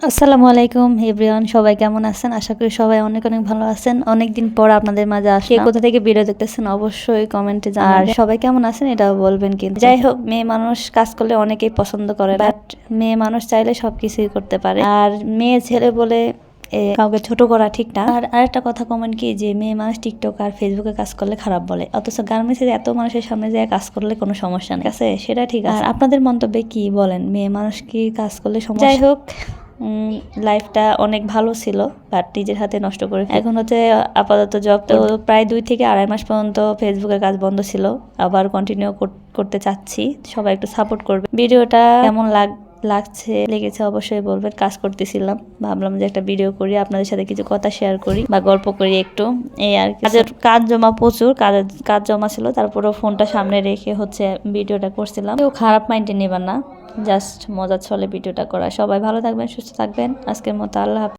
আসসালামু আলাইকুম এভরিওয়ান, সবাই কেমন আছেন? আশা করি সবাই অনেক অনেক ভালো আছেন। অনেকদিন পর আপনাদের মাঝে আসি। কোথা থেকে ভিডিও দেখতেছেন অবশ্যই কমেন্টে জানাবেন। আর সবাই কেমন আছেন এটাও বলবেন। কিন্তু যাই হোক, মেয়ে মানুষ কাজ করলে অনেকেই পছন্দ করে, বাট মেয়ে মানুষ চাইলে সবকিছুই করতে পারে। আর মেয়ে ছেলে বলে কাউকে ছোট করা ঠিক না। আর আরেকটা কথা কমেন্ট কি যে মেয়ে মানুষ টিকটক আর ফেসবুকে কাজ করলে খারাপ বলে, অথচ গার্মেন্টসে এত মানুষের সামনে যায় কাজ করলে কোনো সমস্যা নেই, আছে সেটা ঠিক আছে। আর আপনাদের মন্তব্যে কি বলেন, মেয়ে মানুষ কি কাজ করলে সমস্যা? যাই হোক, লাইফটা অনেক ভালো ছিল, বাট নিজের হাতে নষ্ট করে এখন হচ্ছে আপাতত জব। তো প্রায় 2 থেকে আড়াই মাস পর্যন্ত ফেসবুকের কাজ বন্ধ ছিল, আবার কন্টিনিউ করতে চাচ্ছি। সবাই একটু সাপোর্ট করবে। ভিডিওটা কেমন লেগেছে অবশ্যই বলবেন। কাজ করতেছিলাম, ভাবলাম যে একটা ভিডিও করি, আপনাদের সাথে কিছু কথা শেয়ার করি বা গল্প করি একটু, এই আর কি। কাজ জমা প্রচুর, কাজ জমা ছিল, তারপরে ফোনটা সামনে রেখে হচ্ছে ভিডিওটা করছিলাম। কেউ খারাপ মাইন্ডে নেবেন না, জাস্ট মজার ছলে ভিডিওটা করা। সবাই ভালো থাকবেন, সুস্থ থাকবেন। আজকের মতো আল্লাহ হাফেজ।